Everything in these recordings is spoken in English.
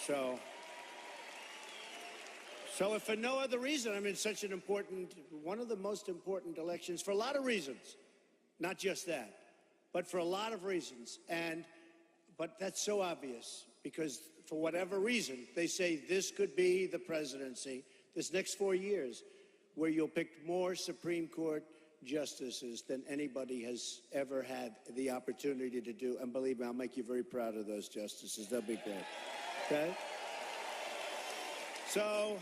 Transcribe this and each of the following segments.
So if for no other reason, I mean, such an important, one of the most important elections for a lot of reasons, not just that, but for a lot of reasons. But that's so obvious because for whatever reason, they say this could be the presidency, this next 4 years, where you'll pick more Supreme Court justices than anybody has ever had the opportunity to do. And believe me, I'll make you very proud of those justices. They'll be great. Okay? So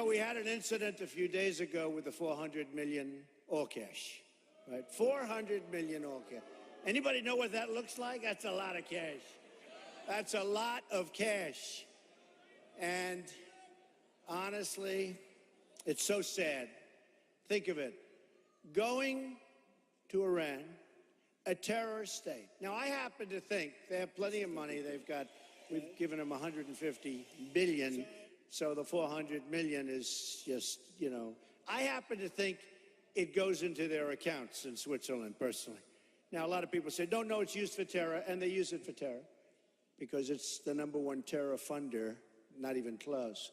we had an incident a few days ago with the $400 million all cash, right? $400 million all cash. Anybody know what that looks like? That's a lot of cash. That's a lot of cash. And honestly, it's so sad. Think of it. Going to Iran, a terror state. Now, I happen to think they have plenty of money. We've given them $150 billion. So the $400 million is just, I happen to think it goes into their accounts in Switzerland, personally. Now, a lot of people say, no, it's used for terror, and they use it for terror because it's the #1 terror funder, not even close.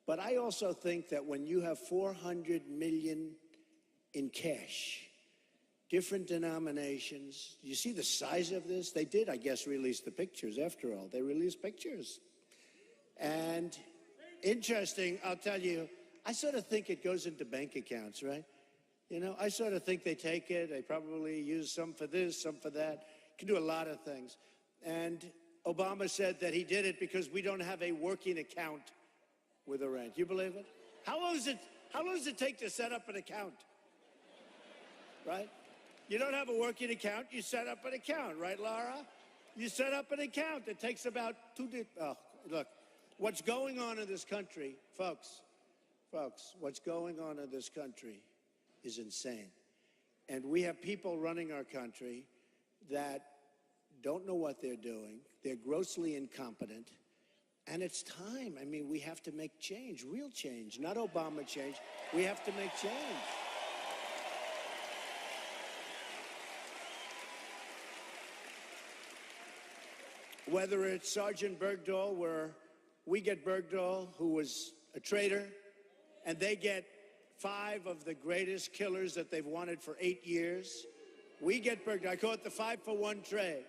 But I also think that when you have $400 million in cash, different denominations, you see the size of this? They did, I guess, release the pictures after all. They released pictures. And interesting, I'll tell you, I sort of think it goes into bank accounts, right? I sort of think they take it, they probably use some for this, some for that. Can do a lot of things. And Obama said that he did it because we don't have a working account with Iran. Do you believe it? How long does it take to set up an account? Right? You don't have a working account, you set up an account, right, Laura? You set up an account. It takes about look, what's going on in this country, folks, what's going on in this country is insane. And we have people running our country that don't know what they're doing. They're grossly incompetent. And it's time. I mean, we have to make change, real change, not Obama change. We have to make change. Whether it's Sergeant Bergdahl, where we get Bergdahl, who was a traitor, and they get 5 of the greatest killers that they've wanted for 8 years. We get Bergdahl. I call it the 5-for-1 trade.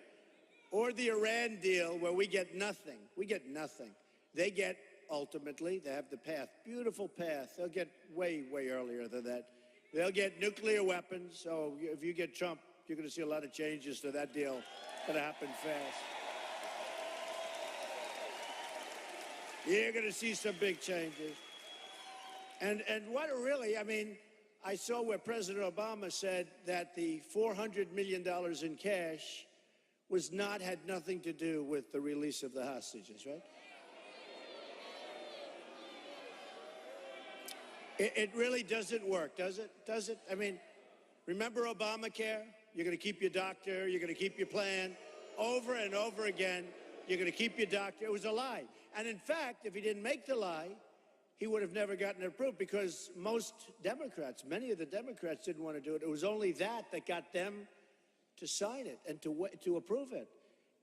Or the Iran deal, where we get nothing. We get nothing. They get, ultimately, they have the path, beautiful path. They'll get way, way earlier than that. They'll get nuclear weapons. So if you get Trump, you're going to see a lot of changes to that deal. Going to happen fast. You're going to see some big changes. And what really, I mean, I saw where President Obama said that the $400 million in cash had nothing to do with the release of the hostages, right? It really doesn't work, does it? Does it? I mean, remember Obamacare? You're going to keep your doctor, you're going to keep your plan. Over and over again, you're going to keep your doctor. It was a lie. And in fact, if he didn't make the lie, he would have never gotten it approved because most Democrats, many of the Democrats didn't want to do it. It was only that got them to sign it and to approve it.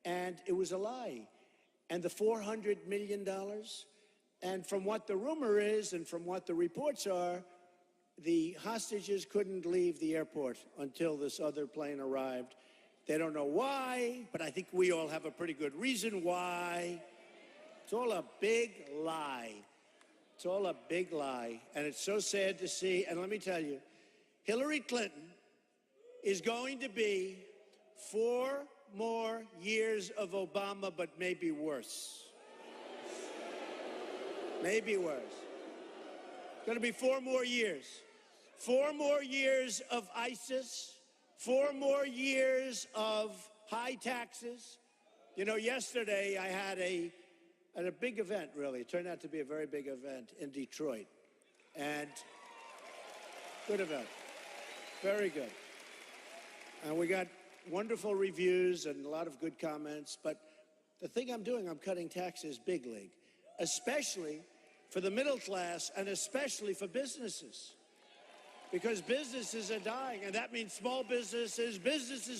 And it was a lie. And the $400 million, and from what the rumor is and from what the reports are, the hostages couldn't leave the airport until this other plane arrived. They don't know why, but I think we all have a pretty good reason why. It's all a big lie. It's all a big lie, and it's so sad to see. And let me tell you, Hillary Clinton is going to be 4 more years of Obama, but maybe worse. Maybe worse. It's going to be 4 more years. 4 more years of ISIS, 4 more years of high taxes. Yesterday I had a big event, really. It turned out to be a very big event in Detroit. And good event. Very good. And we got wonderful reviews and a lot of good comments. But the thing I'm doing, I'm cutting taxes big league, especially for the middle class and especially for businesses. Because businesses are dying, and that means small businesses,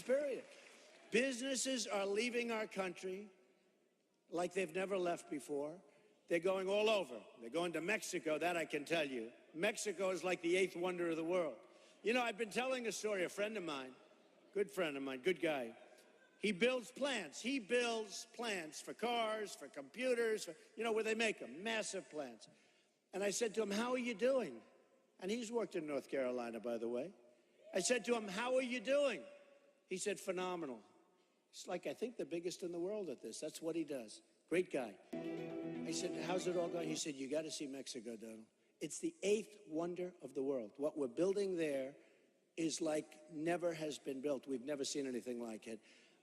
period. Businesses are leaving our country like they've never left before. They're going all over. They're going to Mexico, that I can tell you. Mexico is like the 8th wonder of the world. You know, I've been telling a story, a friend of mine, good guy. He builds plants. He builds plants for cars, for computers, for, you know, where they make them, massive plants. And I said to him, how are you doing? And he's worked in North Carolina, by the way. I said to him, how are you doing? He said, phenomenal. It's like, I think, the biggest in the world at this. That's what he does. Great guy. I said, how's it all going? He said, you got to see Mexico, Donald. It's the 8th wonder of the world. What we're building there is like never has been built. We've never seen anything like it.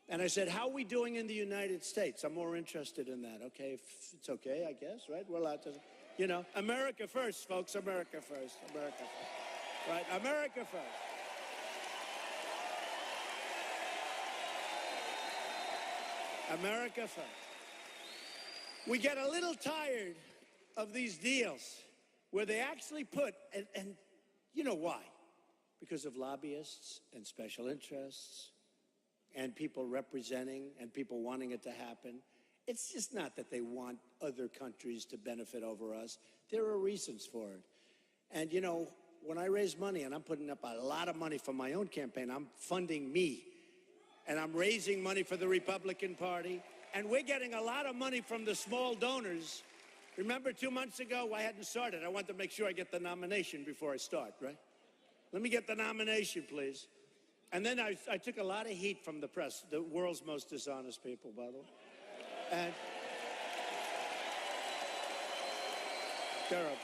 And I said, how are we doing in the United States? I'm more interested in that. Okay, if it's okay, I guess, right? We're allowed to, you know, America first, folks, America first, America first. Right, America first. America first. We get a little tired of these deals where they actually put, and you know why? Because of lobbyists and special interests and people representing and people wanting it to happen. It's just not that they want other countries to benefit over us. There are reasons for it. And, you know, when I raise money, and I'm putting up a lot of money for my own campaign, I'm funding me. And I'm raising money for the Republican Party. And we're getting a lot of money from the small donors. Remember 2 months ago, I hadn't started. I wanted to make sure I get the nomination before I start, right? Let me get the nomination, please. And then I took a lot of heat from the press, the world's most dishonest people, by the way. And terrible.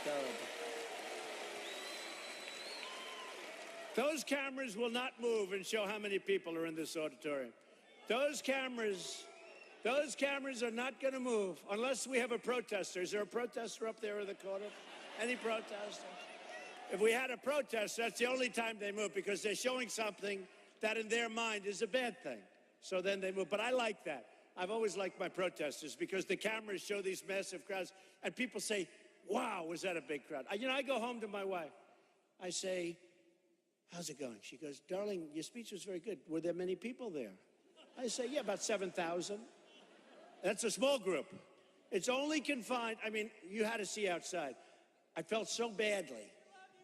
Terrible. Those cameras will not move and show how many people are in this auditorium. Those cameras are not going to move unless we have a protester. Is there a protester up there in the corner? Any protester? If we had a protest, that's the only time they move, because they're showing something that in their mind is a bad thing. So then they move. But I like that. I've always liked my protesters because the cameras show these massive crowds and people say, wow, was that a big crowd? You know, I go home to my wife. I say, how's it going? She goes, darling, your speech was very good. Were there many people there? I say, yeah, about 7,000. That's a small group. It's only confined. I mean, you had to see outside. I felt so badly.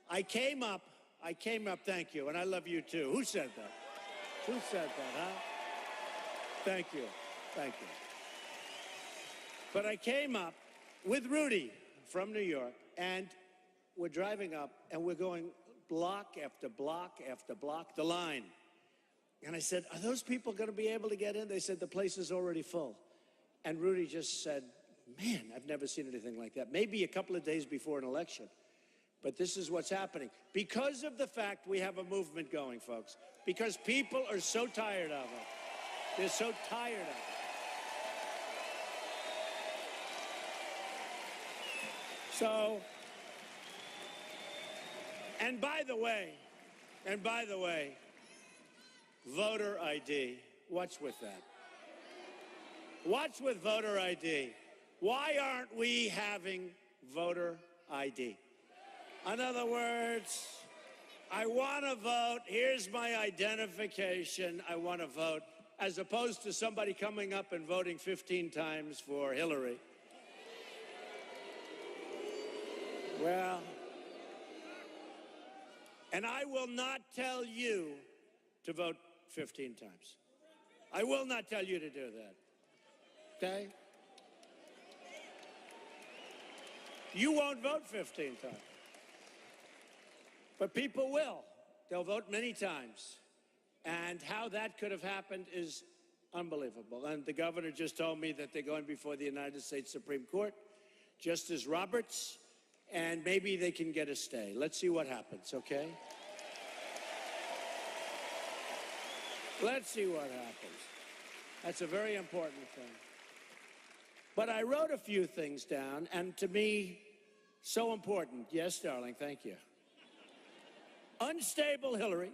I came up, thank you, and I love you too. Who said that? Who said that, huh? Thank you, thank you. But I came up with Rudy from New York, and we're driving up, and we're going block after block after block, the line. And I said, are those people going to be able to get in? They said, the place is already full. And Rudy just said, man, I've never seen anything like that. Maybe a couple of days before an election. But this is what's happening. Because of the fact we have a movement going, folks. Because people are so tired of it. They're so tired of it. So, and by the way, voter ID, what's with that? What's with voter ID? Why aren't we having voter ID? In other words, I want to vote, here's my identification, I want to vote, as opposed to somebody coming up and voting 15 times for Hillary. Well, and I will not tell you to vote 15 times. I will not tell you to do that, okay? You won't vote 15 times. But people will. They'll vote many times. And how that could have happened is unbelievable. And the governor just told me that they're going before the United States Supreme Court, Justice Roberts, and maybe they can get a stay. Let's see what happens, okay? Let's see what happens. That's a very important thing. But I wrote a few things down, and to me, so important. Yes, darling, thank you. Unstable Hillary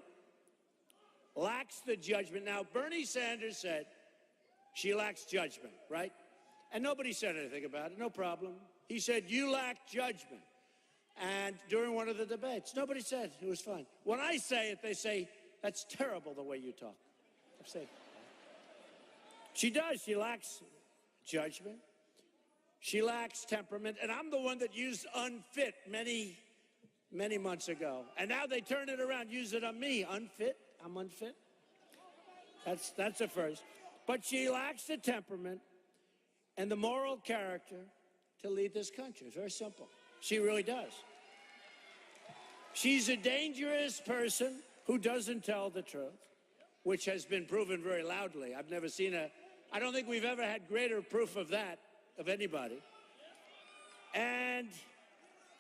lacks the judgment. Now, Bernie Sanders said she lacks judgment, right? And nobody said anything about it, no problem. He said, you lack judgment. And during one of the debates, nobody said, it was fine. When I say it, they say, that's terrible the way you talk. I'm saying, She does. She lacks judgment. She lacks temperament. And I'm the one that used unfit many months ago. And now they turn it around, use it on me. Unfit? I'm unfit? That's a first. But she lacks the temperament and the moral character to lead this country. It's very simple. She really does. She's a dangerous person who doesn't tell the truth, which has been proven very loudly. I've never seen I don't think we've ever had greater proof of that, of anybody. And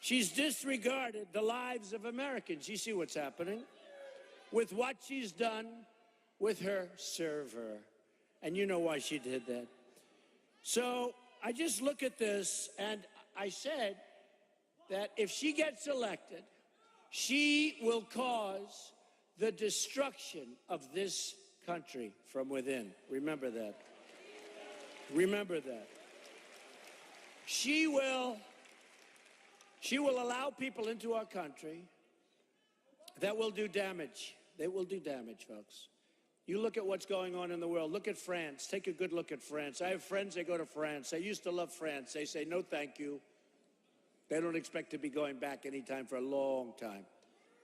she's disregarded the lives of Americans. You see what's happening with what she's done with her server. And you know why she did that. So I just look at this, and I said that if she gets elected, she will cause the destruction of this country from within. Remember that. Remember that. She will allow people into our country that will do damage. They will do damage, folks. You look at what's going on in the world. Look at France. Take a good look at France. I have friends that go to France. They used to love France. They say, no, thank you. They don't expect to be going back anytime for a long time.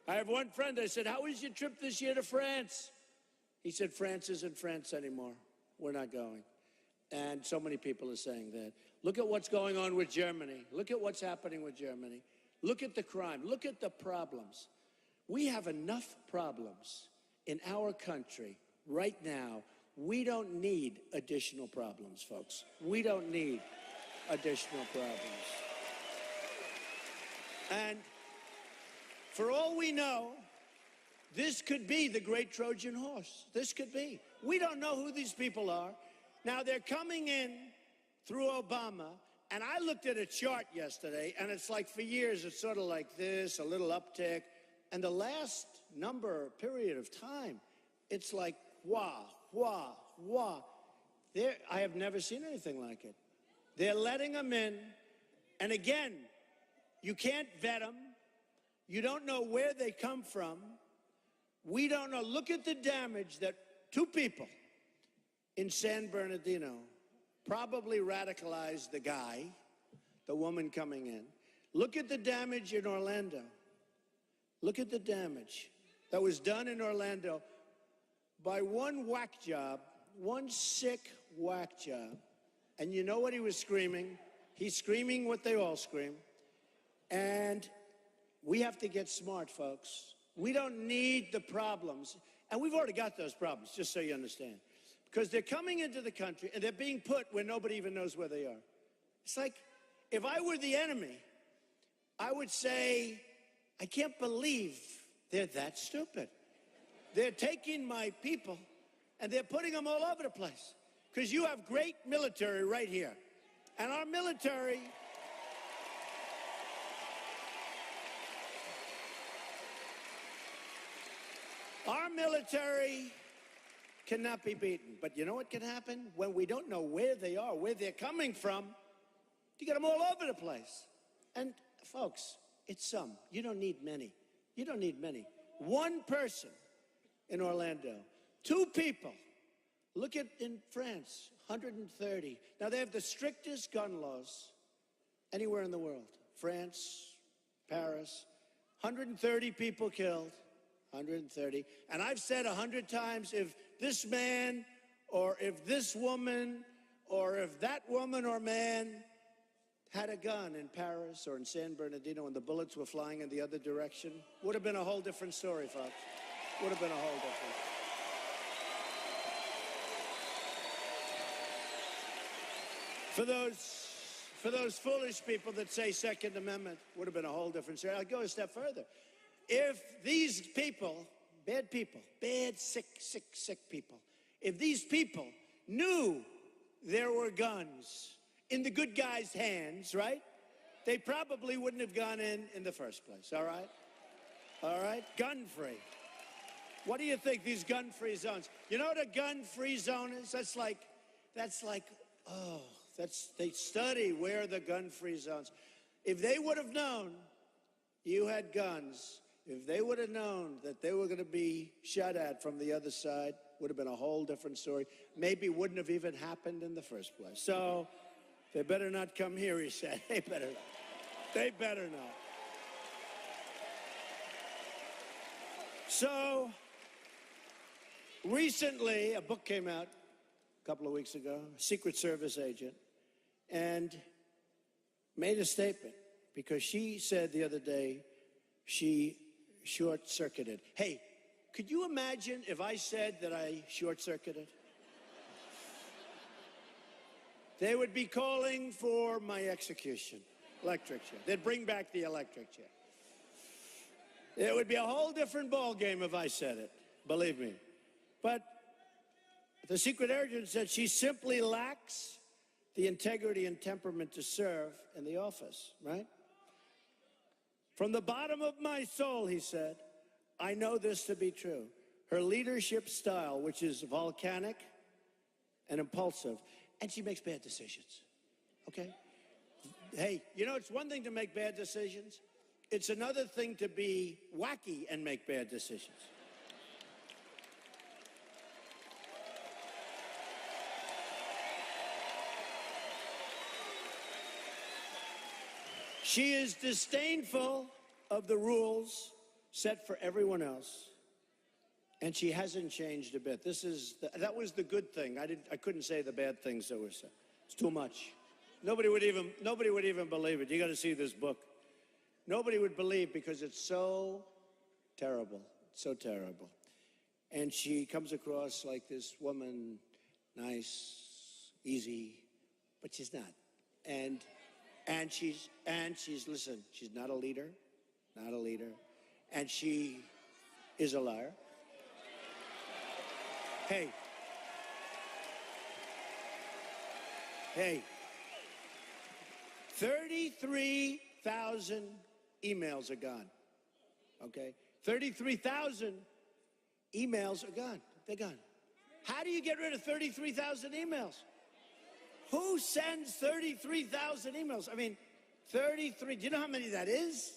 I have one friend, I said, how was your trip this year to France? He said, France isn't France anymore. We're not going. And so many people are saying that. Look at what's going on with Germany. Look at what's happening with Germany. Look at the crime. Look at the problems. We have enough problems in our country right now. We don't need additional problems, folks. We don't need additional problems. And for all we know, this could be the great Trojan horse. This could be. We don't know who these people are. Now, they're coming in through Obama, and I looked at a chart yesterday, and it's like for years, it's sort of like this, a little uptick. And the last period of time, it's like, wah, wah, wah. I have never seen anything like it. They're letting them in, and again, you can't vet them. You don't know where they come from. We don't know. Look at the damage that two people in San Bernardino probably radicalized the guy, the woman coming in. Look at the damage in Orlando. Look at the damage that was done in Orlando by one whack job, one sick whack job. And you know what he was screaming? He's screaming what they all scream. And we have to get smart, folks. We don't need the problems. And we've already got those problems, just so you understand. Because they're coming into the country and they're being put where nobody even knows where they are. It's like, if I were the enemy, I would say, I can't believe they're that stupid. They're taking my people and they're putting them all over the place. Because you have great military right here. And our military... Our military cannot be beaten. But you know what can happen? When we don't know where they are, where they're coming from, you get them all over the place. And folks, it's some. You don't need many. You don't need many. One person in Orlando. Two people. Look at in France, 130. Now, they have the strictest gun laws anywhere in the world. France, Paris, 130 people killed. 130. And I've said 100 times, if this man or if this woman or if that woman or man had a gun in Paris or in San Bernardino and the bullets were flying in the other direction, would have been a whole different story, folks. Would have been a whole different. For those foolish people that say Second Amendment, would have been a whole different story. I'll go a step further. If these people, bad, sick people, if these people knew there were guns in the good guys' hands, right, they probably wouldn't have gone in the first place, all right? All right? Gun-free. What do you think, these gun-free zones? You know what a gun-free zone is? That's like, they study where the gun-free zones. If they would have known you had guns, if they would have known that they were going to be shot at from the other side, would have been a whole different story. Maybe wouldn't have even happened in the first place. So they better not come here, he said. They better not. So recently, a book came out a couple of weeks ago, a Secret Service agent, and made a statement because she said the other day she short-circuited. Hey, could you imagine if I said that I short-circuited? They would be calling for my execution, electric chair. They'd bring back the electric chair. It would be a whole different ball game if I said it, believe me. But the secret agent said she simply lacks the integrity and temperament to serve in the office, right? From the bottom of my soul, he said, I know this to be true. Her leadership style, which is volcanic and impulsive, and she makes bad decisions, okay? Hey, you know, it's one thing to make bad decisions. It's another thing to be wacky and make bad decisions. She is disdainful of the rules set for everyone else, and she hasn't changed a bit. That was the good thing. I couldn't say the bad things that were said. It's too much. Nobody would even believe it. You got to see this book. Nobody would believe because it's so terrible, so terrible. And she comes across like this woman, nice, easy, but she's not. And she's listen, she's not a leader, and she is a liar. Hey, 33,000 emails are gone, okay? 33,000 emails are gone. They're gone. How do you get rid of 33,000 emails? Who sends 33,000 emails? I mean, 33, do you know how many that is?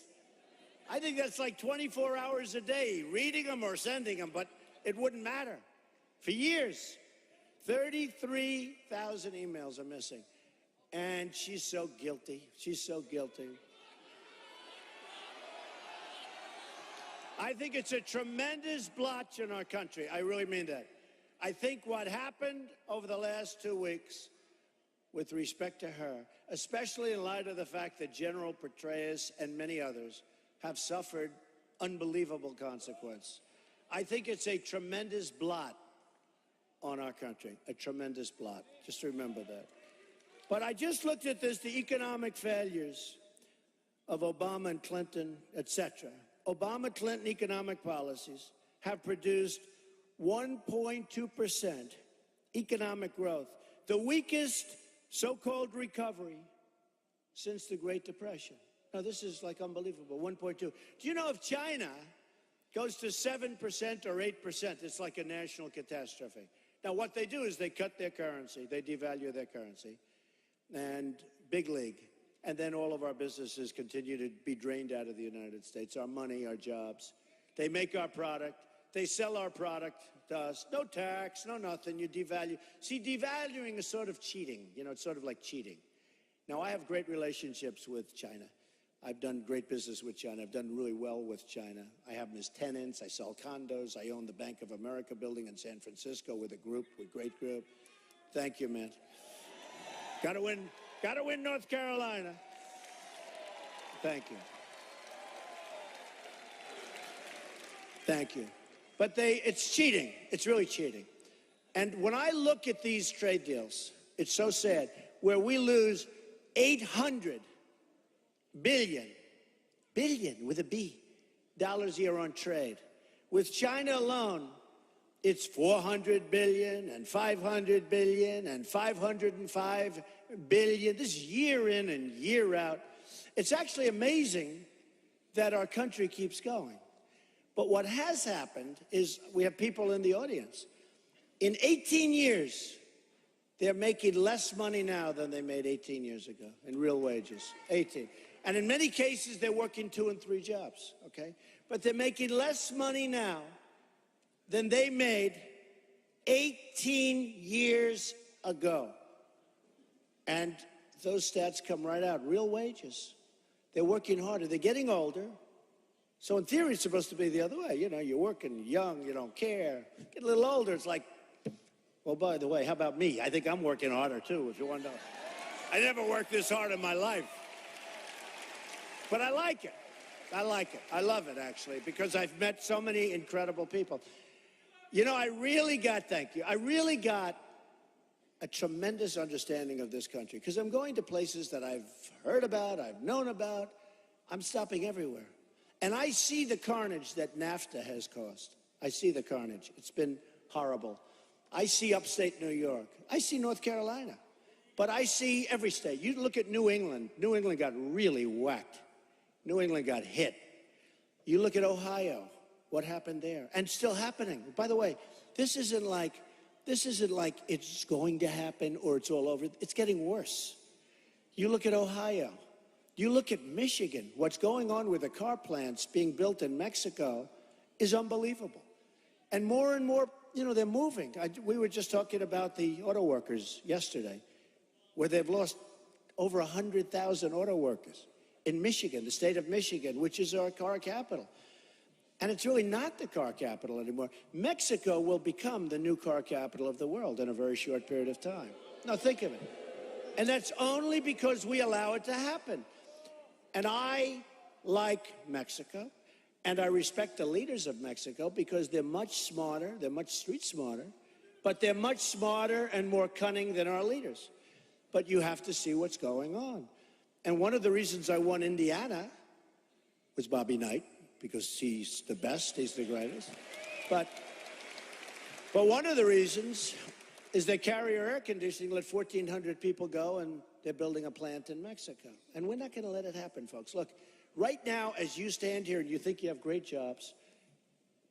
I think that's like 24 hours a day, reading them or sending them, but it wouldn't matter. For years, 33,000 emails are missing. And she's so guilty. She's so guilty. I think it's a tremendous blotch in our country. I really mean that. I think what happened over the last 2 weeks with respect to her, especially in light of the fact that General Petraeus and many others have suffered unbelievable consequence. I think it's a tremendous blot on our country, a tremendous blot. Just remember that. But I just looked at this, the economic failures of Obama and Clinton, etc. Obama-Clinton economic policies have produced 1.2% economic growth, the weakest so-called recovery since the Great Depression. Now, this is like unbelievable, 1.2. Do you know if China goes to 7% or 8%, it's like a national catastrophe. Now, what they do is they cut their currency, they devalue their currency, and big league. And then all of our businesses continue to be drained out of the United States, our money, our jobs. They make our product, they sell our product to us, no tax, no nothing, you devalue. See, devaluing is sort of cheating, you know, it's sort of like cheating. Now, I have great relationships with China. I've done great business with China. I've done really well with China. I have them as tenants. I sell condos. I own the Bank of America building in San Francisco with a great group. Thank you, man. Got to win North Carolina. Thank you. Thank you. But it's cheating. It's really cheating. And when I look at these trade deals, it's so sad, where we lose $800 billion with a B, dollars a year on trade. With China alone, it's $400 billion and $500 billion and $505 billion. This is year in and year out. It's actually amazing that our country keeps going. But what has happened is we have people in the audience. In 18 years, they're making less money now than they made 18 years ago in real wages, 18. And in many cases, they're working 2 and 3 jobs, okay? But they're making less money now than they made 18 years ago. And those stats come right out. Real wages. They're working harder. They're getting older. So in theory, it's supposed to be the other way. You know, you're working young, you don't care. Get a little older, it's like, well, by the way, how about me? I think I'm working harder, too, if you want to know. I never worked this hard in my life. But I like it. I like it. I love it, actually, because I've met so many incredible people. You know, I really got a tremendous understanding of this country, because I'm going to places that I've heard about, I've known about. I'm stopping everywhere. And I see the carnage that NAFTA has caused. I see the carnage. It's been horrible. I see upstate New York. I see North Carolina. But I see every state. You look at New England. New England got really whacked. New England got hit. You look at Ohio. What happened there? And still happening. By the way, this isn't like it's going to happen or it's all over. It's getting worse. You look at Ohio. You look at Michigan. What's going on with the car plants being built in Mexico is unbelievable. And more, you know, they're moving. We were just talking about the auto workers yesterday, where they've lost over 100,000 auto workers in Michigan, the state of Michigan, which is our car capital. And it's really not the car capital anymore. Mexico will become the new car capital of the world in a very short period of time. Now, think of it. And that's only because we allow it to happen. And I like Mexico, and I respect the leaders of Mexico because they're much smarter, they're much street smarter, but they're much smarter and more cunning than our leaders. But you have to see what's going on. And one of the reasons I won Indiana was Bobby Knight, because he's the best, he's the greatest. But one of the reasons is that Carrier Air Conditioning let 1,400 people go, and they're building a plant in Mexico. And we're not going to let it happen, folks. Look, right now, as you stand here and you think you have great jobs,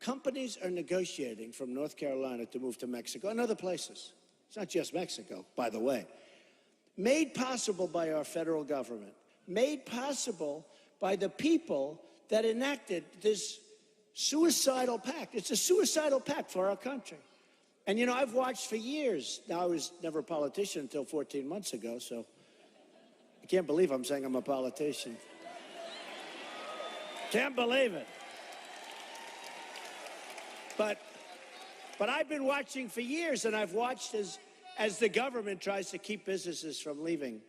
companies are negotiating from North Carolina to move to Mexico and other places. It's not just Mexico, by the way. Made possible by our federal government, made possible by the people that enacted this suicidal pact. It's a suicidal pact for our country. And, you know, I've watched for years. Now, I was never a politician until 14 months ago, so I can't believe I'm saying I'm a politician. Can't believe it. But I've been watching for years, and I've watched as the government tries to keep businesses from leaving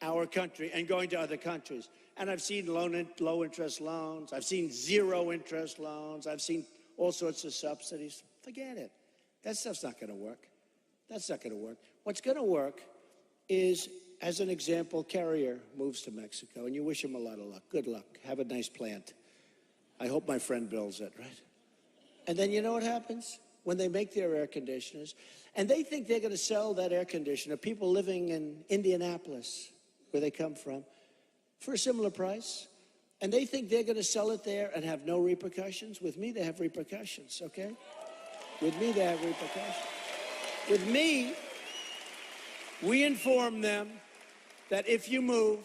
our country and going to other countries. And I've seen low-interest loans. I've seen zero-interest loans. I've seen all sorts of subsidies. Forget it. That stuff's not going to work. That's not going to work. What's going to work is, as an example, Carrier moves to Mexico, and you wish him a lot of luck. Good luck. Have a nice plant. I hope my friend builds it, right? And then you know what happens? When they make their air conditioners, and they think they're going to sell that air conditioner, people living in Indianapolis, where they come from, for a similar price, and they think they're going to sell it there and have no repercussions. With me, they have repercussions, okay? With me, they have repercussions. With me, we inform them that if you move,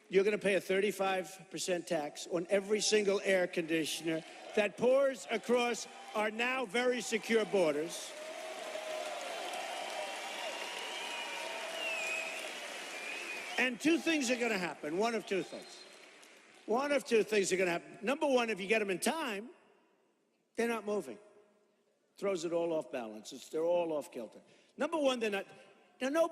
you're going to pay a 35% tax on every single air conditioner that pours across our now very secure borders. And two things are going to happen. One of two things. One of two things are going to happen. Number one, if you get them in time, they're not moving. Throws it all off balance. They're all off kilter. Number one, they're not. Now,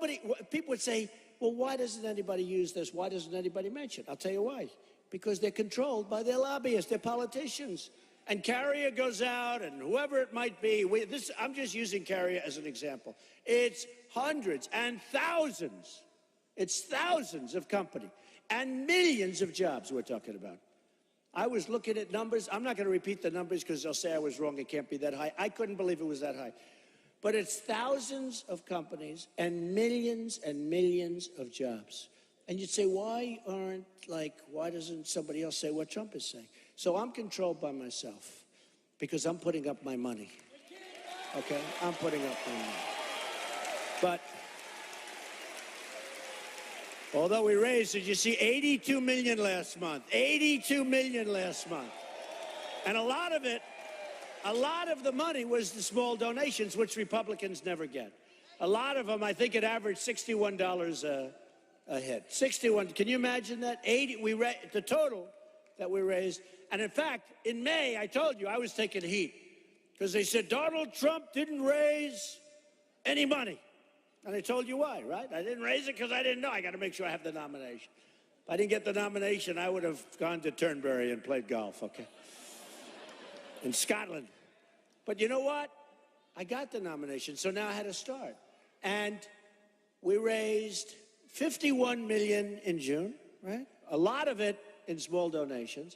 people would say, well, why doesn't anybody use this? Why doesn't anybody mention it? I'll tell you why. Because they're controlled by their lobbyists, their politicians. And Carrier goes out, and whoever it might be, I'm just using Carrier as an example. It's hundreds and thousands. It's thousands of companies and millions of jobs we're talking about. I was looking at numbers. I'm not going to repeat the numbers because they'll say I was wrong. It can't be that high. I couldn't believe it was that high. But it's thousands of companies and millions of jobs. And you'd say, why doesn't somebody else say what Trump is saying? So I'm controlled by myself because I'm putting up my money. Okay? I'm putting up my money. But although we raised, did you see 82 million last month? 82 million last month. And a lot of it a lot of the money was the small donations, which Republicans never get. A lot of them, I think it averaged $61 a head. 61, can you imagine that? 80, the total that we raised. And in fact, in May, I told you, I was taking heat because they said Donald Trump didn't raise any money. And I told you why, right? I didn't raise it because I didn't know. I got to make sure I have the nomination. If I didn't get the nomination, I would have gone to Turnberry and played golf, okay? In Scotland. But you know what? I got the nomination, so now I had to start. And we raised $51 million in June, right? A lot of it in small donations.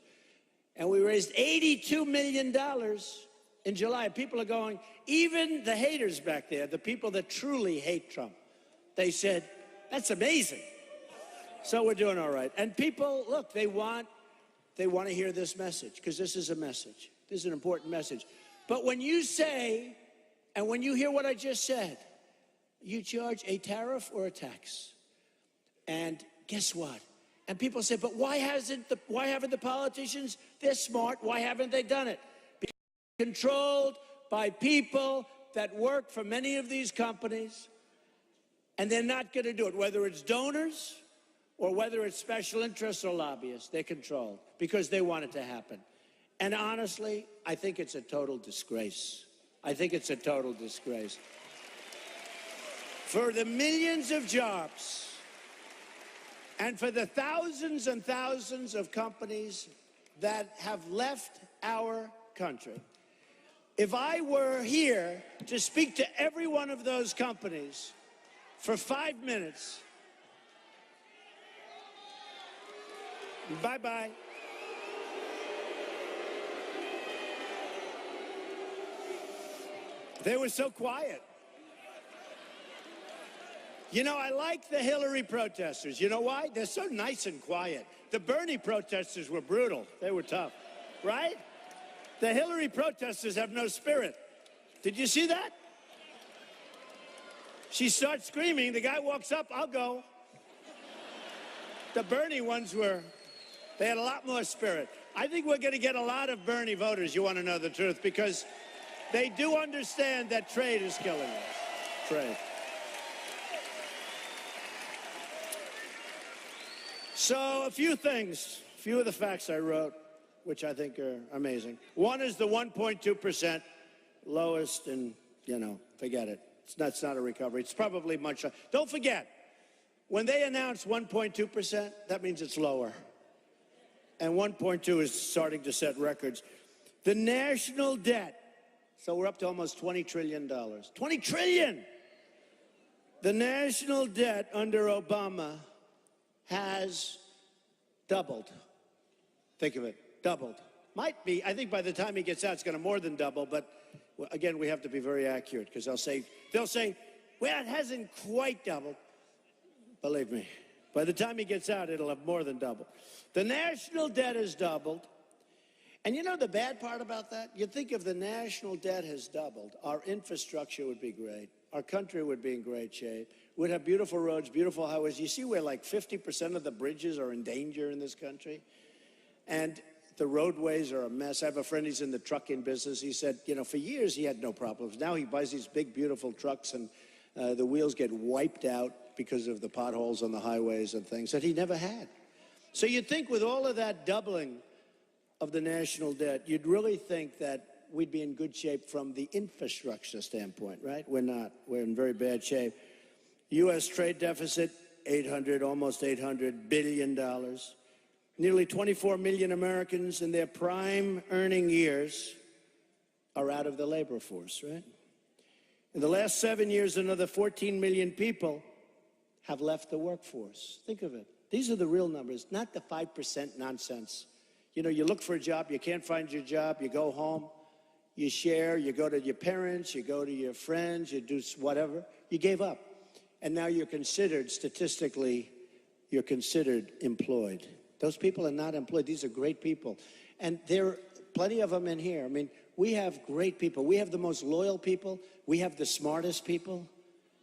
And we raised $82 million in July. People are going, even the haters back there, the people that truly hate Trump, they said, that's amazing. So we're doing all right. And people, look, they want to hear this message, because this is a message. This is an important message. But when you say, and when you hear what I just said, you charge a tariff or a tax. And guess what? And people say, but why haven't the politicians, they're smart, why haven't they done it? Because it's controlled by people that work for many of these companies, and they're not going to do it, whether it's donors or whether it's special interests or lobbyists. They're controlled because they want it to happen. And honestly, I think it's a total disgrace. I think it's a total disgrace. For the millions of jobs and for the thousands and thousands of companies that have left our country, if I were here to speak to every one of those companies for 5 minutes, bye-bye. They were so quiet. You know, I like the Hillary protesters. You know why? They're so nice and quiet. The Bernie protesters were brutal. They were tough, right? The Hillary protesters have no spirit. Did you see that? She starts screaming. The guy walks up, I'll go. The Bernie ones they had a lot more spirit. I think we're going to get a lot of Bernie voters, you want to know the truth, because they do understand that trade is killing us. Trade. So a few things, a few of the facts I wrote, which I think are amazing. One is the 1.2% lowest, and, you know, forget it. It's not a recovery. It's probably much. Don't forget, when they announce 1.2%, that means it's lower. And 1.2 is starting to set records. The national debt, so we're up to almost $20 trillion. 20 trillion! The national debt under Obama has doubled. Think of it, doubled. Might be, I think by the time he gets out, it's going to more than double, but again, we have to be very accurate, because they'll say, well, it hasn't quite doubled. Believe me, by the time he gets out, it'll have more than doubled. The national debt has doubled. And you know the bad part about that? You'd think if the national debt has doubled, our infrastructure would be great. Our country would be in great shape. We'd have beautiful roads, beautiful highways. You see where like 50% of the bridges are in danger in this country? And the roadways are a mess. I have a friend, he's in the trucking business. He said, you know, for years he had no problems. Now he buys these big, beautiful trucks, and the wheels get wiped out because of the potholes on the highways and things that he never had. So you'd think with all of that doubling of the national debt, you'd really think that we'd be in good shape from the infrastructure standpoint, right? We're not. We're in very bad shape. U.S. trade deficit, almost $800 billion. Nearly 24 million Americans in their prime earning years are out of the labor force, right? In the last 7 years, another 14 million people have left the workforce. Think of it. These are the real numbers, not the 5% nonsense. You know, you look for a job, you can't find your job, you go home, you share, you go to your parents, you go to your friends, you do whatever. You gave up. And now you're considered, statistically, you're considered employed. Those people are not employed. These are great people. And there are plenty of them in here. I mean, we have great people. We have the most loyal people. We have the smartest people.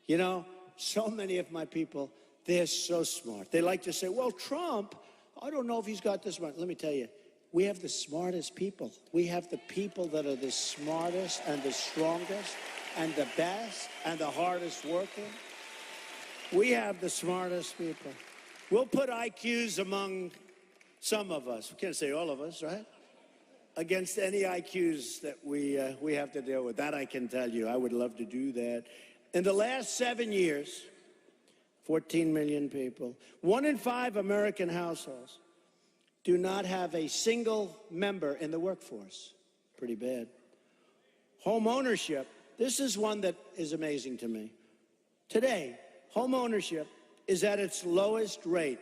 You know, so many of my people, they're so smart. They like to say, well, Trump, I don't know if he's got this right. Let me tell you, We have the smartest people. We have the people that are the smartest and the strongest and the best and the hardest working. We have the smartest people. We'll put IQs among some of us. We can't say all of us, right? Against any IQs that we have to deal with. That I can tell you. I would love to do that. In the last 7 years, 14 million people, 1 in 5 American households do not have a single member in the workforce. Pretty bad. Home ownership, this is one that is amazing to me. Today, home ownership is at its lowest rate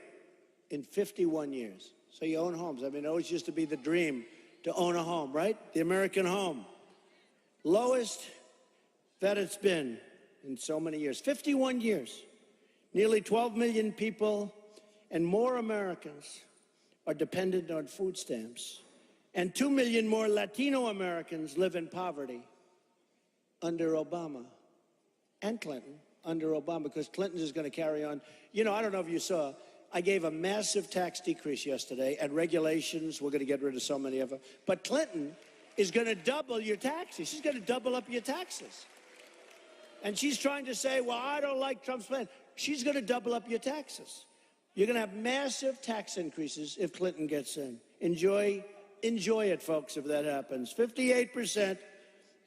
in 51 years. So you own homes. I mean, it always used to be the dream to own a home, right? The American home. Lowest that it's been in so many years. 51 years. Nearly 12 million people and more Americans are dependent on food stamps. And 2 million more Latino Americans live in poverty under Obama and Clinton, under Obama, because Clinton is going to carry on. You know, I don't know if you saw, I gave a massive tax decrease yesterday, and regulations, we're going to get rid of so many of them. But Clinton is going to double your taxes. She's going to double up your taxes. And she's trying to say, well, I don't like Trump's plan. She's going to double up your taxes. You're going to have massive tax increases if Clinton gets in. Enjoy it, folks, if that happens. 58%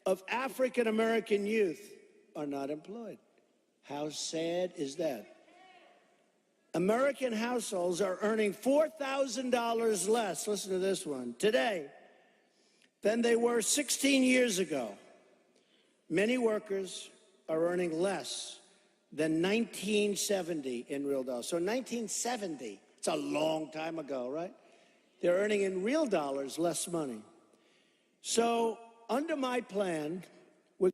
of African-American youth are not employed. How sad is that? American households are earning $4,000 less, listen to this one, today than they were 16 years ago. Many workers are earning less than 1970 in real dollars. So 1970, it's a long time ago, right? They're earning in real dollars less money. So under my plan, we're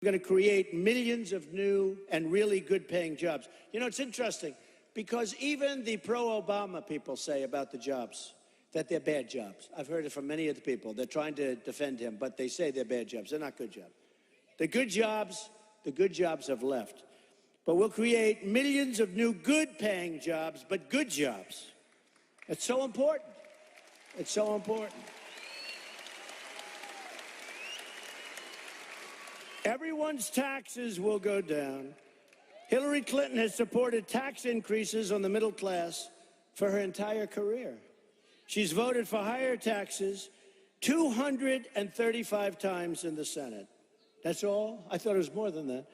going to create millions of new and really good paying jobs. You know, it's interesting because even the pro-Obama people say about the jobs that they're bad jobs. I've heard it from many of the people. They're trying to defend him, but they say they're bad jobs. They're not good jobs. The good jobs have left. But we'll create millions of new good-paying jobs, but good jobs. It's so important. It's so important. Everyone's taxes will go down. Hillary Clinton has supported tax increases on the middle class for her entire career. She's voted for higher taxes 235 times in the Senate. That's all? I thought it was more than that.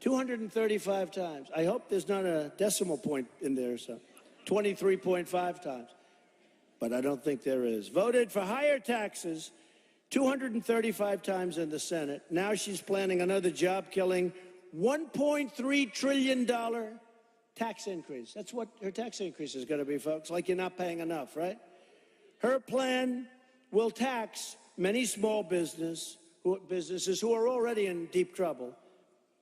235 times. I hope there's not a decimal point in there or something. 23.5 times. But I don't think there is. Voted for higher taxes 235 times in the Senate. Now she's planning another job-killing $1.3 trillion tax increase. That's what her tax increase is going to be, folks. Like you're not paying enough, right? Her plan will tax many small businesses who are already in deep trouble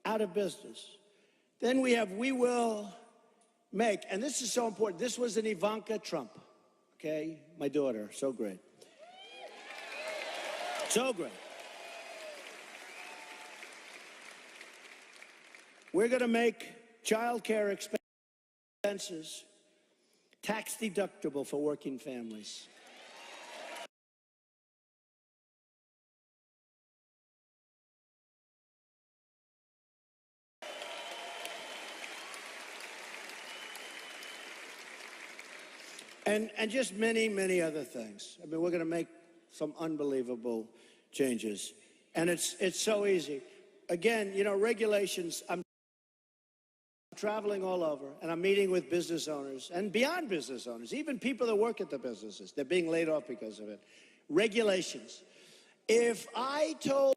out of business. Then we will make, and this is so important, this was an Ivanka Trump, okay? My daughter, so great. So great. We're going to make child care expenses tax deductible for working families. And just many, many other things. I mean, we're going to make some unbelievable changes. And it's so easy. Again, you know, regulations, I'm traveling all over, and I'm meeting with business owners and beyond business owners, even people that work at the businesses. They're being laid off because of it. Regulations. If I told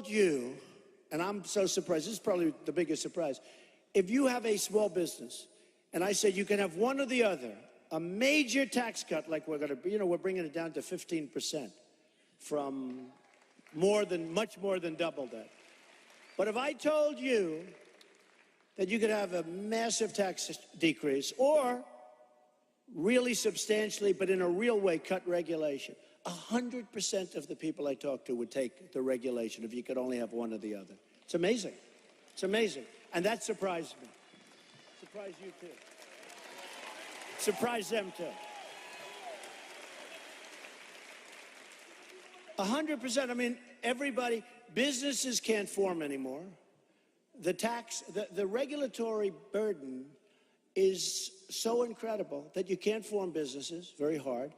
you, and I'm so surprised, this is probably the biggest surprise, if you have a small business, and I said you can have one or the other, a major tax cut like we're going to, you know, we're bringing it down to 15% from much more than double that. But if I told you that you could have a massive tax decrease or really substantially, but in a real way, cut regulation, 100% of the people I talk to would take the regulation if you could only have one or the other. It's amazing. It's amazing. And that surprised me. Surprised you too. Surprised them too. 100%. I mean, everybody, businesses can't form anymore. The regulatory burden is so incredible that you can't form businesses, very hard.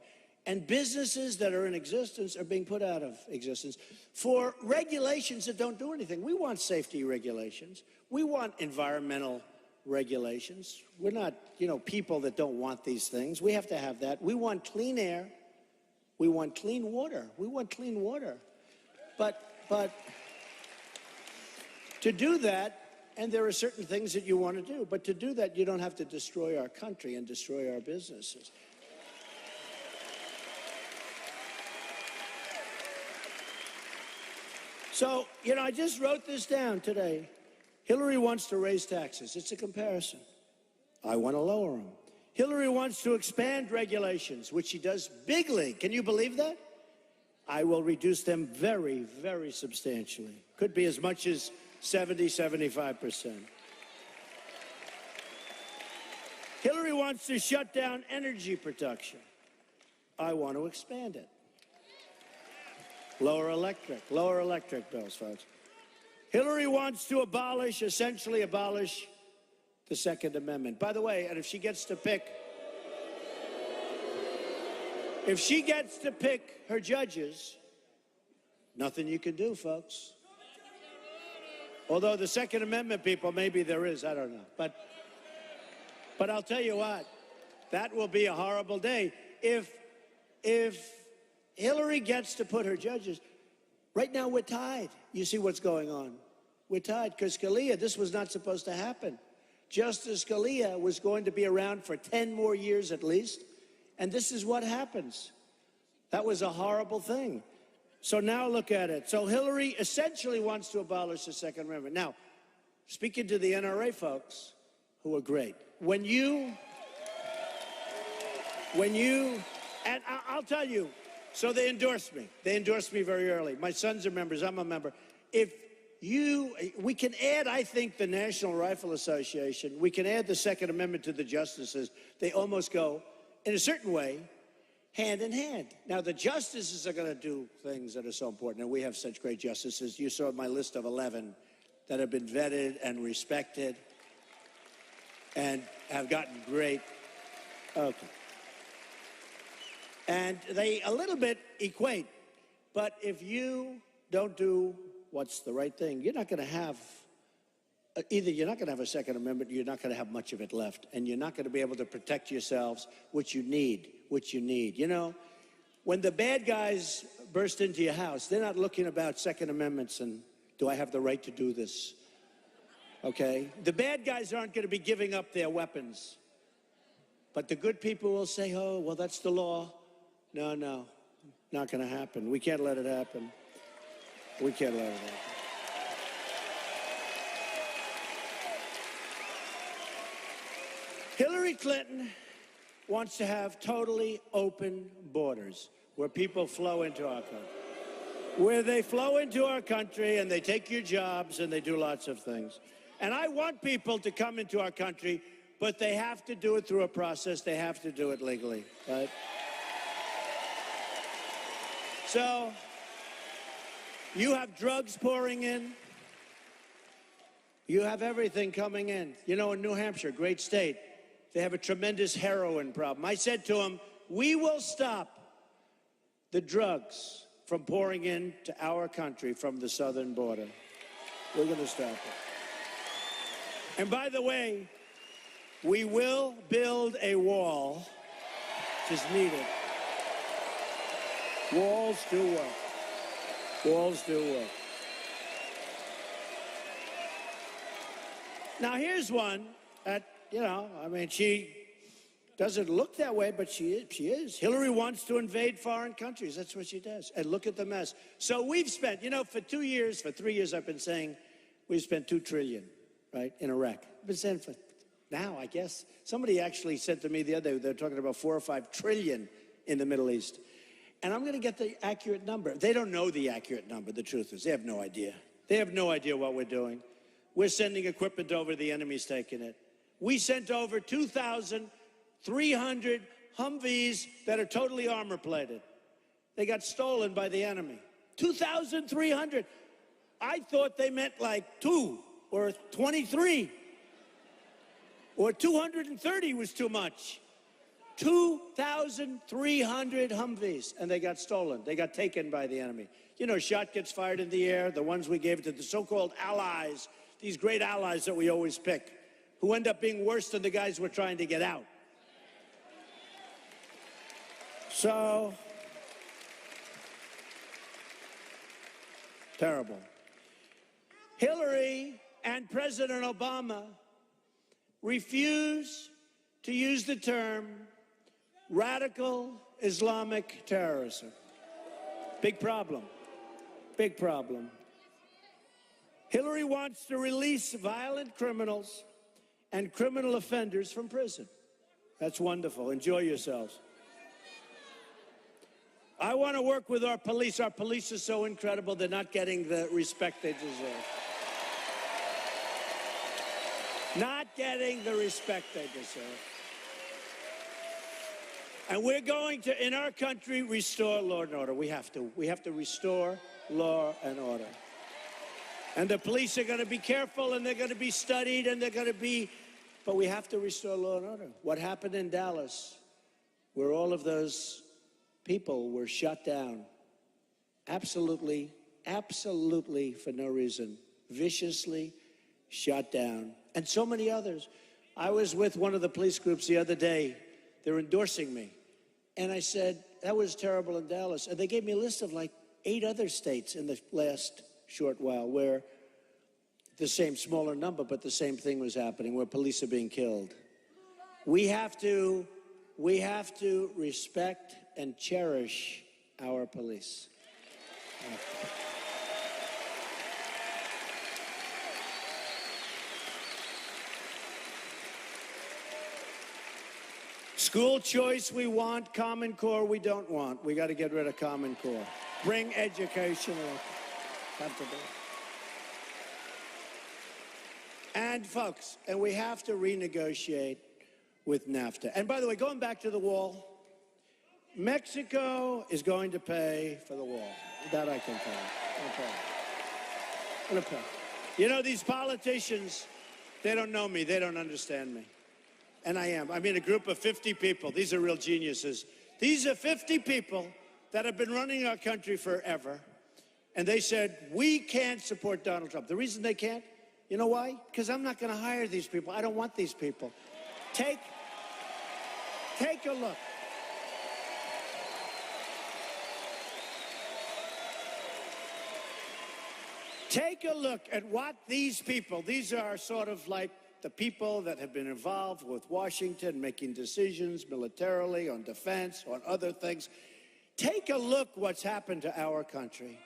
And businesses that are in existence are being put out of existence for regulations that don't do anything. We want safety regulations. We want environmental regulations. We're not, people that don't want these things. We have to have that. We want clean air. We want clean water. We want clean water. But to do that, and there are certain things that you want to do, but to do that, you don't have to destroy our country and destroy our businesses. So, I just wrote this down today. Hillary wants to raise taxes. It's a comparison. I want to lower them. Hillary wants to expand regulations, which she does bigly. Can you believe that? I will reduce them very, very substantially. Could be as much as 75%. Hillary wants to shut down energy production. I want to expand it. Lower electric bills, folks. Hillary wants to essentially abolish the Second Amendment. By the way, and if she gets to pick her judges, nothing you can do, folks. Although the Second Amendment people, maybe there is, I don't know. But I'll tell you what, that will be a horrible day. If Hillary gets to put her judges, right now we're tied. You see what's going on. We're tied because Scalia, this was not supposed to happen. Justice Scalia was going to be around for 10 more years at least, and this is what happens. That was a horrible thing. So now look at it. So Hillary essentially wants to abolish the Second Amendment. Now, speaking to the NRA folks, who are great, when you, and I'll tell you, so they endorsed me. They endorsed me very early. My sons are members. I'm a member. We can add, I think, the National Rifle Association. We can add the Second Amendment to the justices. They almost go, in a certain way, hand in hand. Now, the justices are going to do things that are so important, and we have such great justices. You saw my list of 11 that have been vetted and respected and have gotten great. Okay. And they a little bit equate. But if you don't do what's the right thing, you're not going to have, either you're not going to have a Second Amendment, you're not going to have much of it left, and you're not going to be able to protect yourselves, which you need. When the bad guys burst into your house, they're not looking about Second Amendments and do I have the right to do this? Okay? The bad guys aren't going to be giving up their weapons. But the good people will say, oh, well, that's the law. No, not going to happen. We can't let it happen. We can't let it happen. Hillary Clinton wants to have totally open borders where people flow into our country. Where they flow into our country and they take your jobs and they do lots of things. And I want people to come into our country, but they have to do it through a process. They have to do it legally, right? So, you have drugs pouring in. You have everything coming in. In New Hampshire, great state, they have a tremendous heroin problem. I said to them, we will stop the drugs from pouring into our country from the southern border. We're going to stop it. And by the way, we will build a wall, which is needed. Walls do work. Walls do work. Now, here's one that, she doesn't look that way, but she is. Hillary wants to invade foreign countries. That's what she does. And look at the mess. So we've spent, for 3 years, I've been saying we've spent $2 trillion, right, in Iraq. I've been saying for now, I guess. Somebody actually said to me the other day, they're talking about $4 or $5 trillion in the Middle East. And I'm going to get the accurate number. They don't know the accurate number, the truth is. They have no idea. They have no idea what we're doing. We're sending equipment over, the enemy's taking it. We sent over 2,300 Humvees that are totally armor-plated. They got stolen by the enemy. 2,300. I thought they meant like 2 or 23. Or 230 was too much. 2,300 Humvees, and they got stolen. They got taken by the enemy. You know, shot gets fired in the air, the ones we gave to the so-called allies, these great allies that we always pick, who end up being worse than the guys we're trying to get out. So, terrible. Hillary and President Obama refuse to use the term radical Islamic terrorism. Big problem. Big problem. Hillary wants to release violent criminals and criminal offenders from prison. That's wonderful. Enjoy yourselves. I want to work with our police. Our police are so incredible. They're not getting the respect they deserve. Not getting the respect they deserve. And we're going to, in our country, restore law and order. We have to. We have to restore law and order. And the police are going to be careful, and they're going to be studied, and they're going to be, but we have to restore law and order. What happened in Dallas, where all of those people were shut down, absolutely, absolutely for no reason, viciously shut down. And so many others. I was with one of the police groups the other day. They're endorsing me. And I said, that was terrible in Dallas. And they gave me a list of like 8 other states in the last short while where the same smaller number, but the same thing was happening, where police are being killed. We have to respect and cherish our police. School choice we want, Common Core we don't want. We got to get rid of Common Core. Bring education comfortable. And folks, and we have to renegotiate with NAFTA. And by the way, going back to the wall, Mexico is going to pay for the wall. That I can tell you. You know, these politicians, they don't know me. They don't understand me. And I am. I mean, a group of 50 people. These are real geniuses. These are 50 people that have been running our country forever. And they said, we can't support Donald Trump. The reason they can't, you know why? Because I'm not going to hire these people. I don't want these people. Take a look. Take a look at what these people, these are sort of like the people that have been involved with Washington, making decisions militarily, on defense, on other things. Take a look what's happened to our country.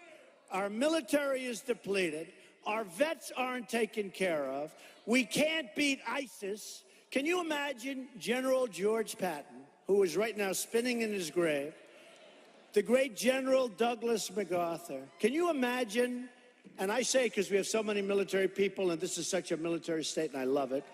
Our military is depleted. Our vets aren't taken care of. We can't beat ISIS. Can you imagine General George Patton, who is right now spinning in his grave, the great General Douglas MacArthur? Can you imagine? And I say, because we have so many military people, and this is such a military state, and I love it.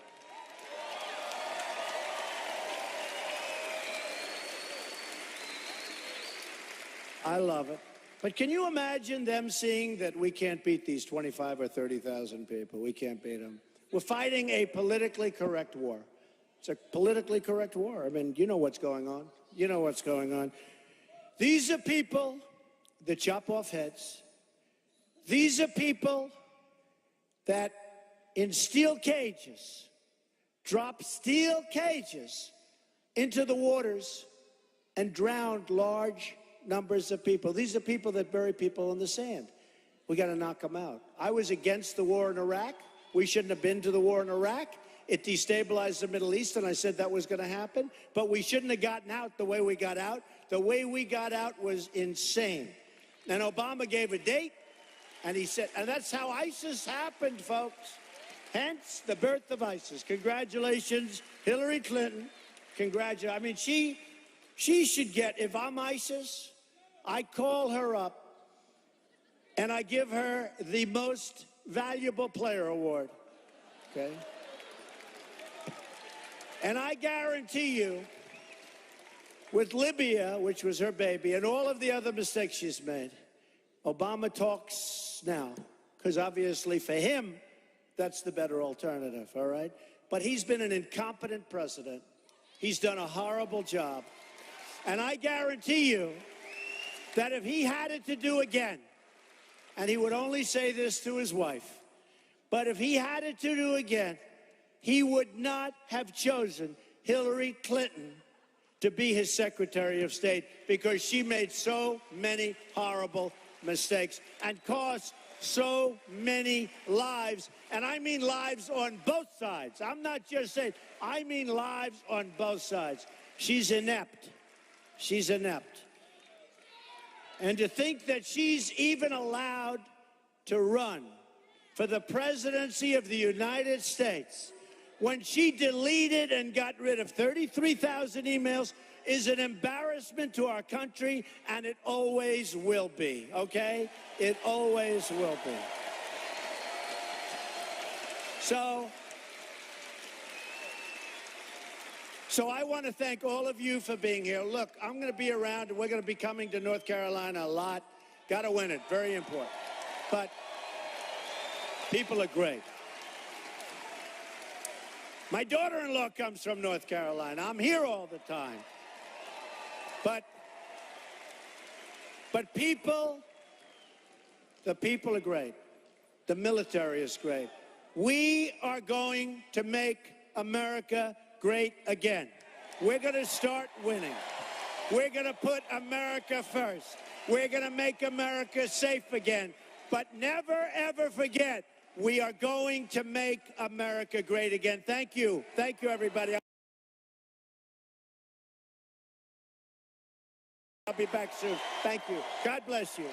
I love it. But can you imagine them seeing that we can't beat these 25 or 30,000 people? We can't beat them. We're fighting a politically correct war. It's a politically correct war. I mean, you know what's going on. You know what's going on. These are people that chop off heads. These are people that in steel cages drop steel cages into the waters and drowned large numbers of people. These are people that bury people in the sand. We got to knock them out. I was against the war in Iraq. We shouldn't have been to the war in Iraq. It destabilized the Middle East, and I said that was going to happen. But we shouldn't have gotten out the way we got out. The way we got out was insane. And Obama gave a date. And he said, and that's how ISIS happened, folks. Hence, the birth of ISIS. Congratulations, Hillary Clinton. Congratulations. I mean, she should get, if I'm ISIS, I call her up and I give her the Most Valuable Player Award, okay? And I guarantee you, with Libya, which was her baby, and all of the other mistakes she's made, Obama talks now, because obviously for him, that's the better alternative, all right? But he's been an incompetent president. He's done a horrible job. And I guarantee you that if he had it to do again, and he would only say this to his wife, but if he had it to do again, he would not have chosen Hillary Clinton to be his Secretary of State because she made so many horrible mistakes and caused so many lives. And I mean lives on both sides. I'm not just saying, I mean lives on both sides. She's inept. She's inept. And to think that she's even allowed to run for the presidency of the United States when she deleted and got rid of 33,000 emails is an embarrassment to our country, and it always will be, okay? It always will be. So I want to thank all of you for being here. Look, I'm going to be around, and we're going to be coming to North Carolina a lot. Got to win it, very important. But people are great. My daughter-in-law comes from North Carolina. I'm here all the time. But people, the people are great. The military is great. We are going to make America great again. We're going to start winning. We're going to put America first. We're going to make America safe again. But never, ever forget, we are going to make America great again. Thank you. Thank you, everybody. I'll be back soon. Thank you. God bless you.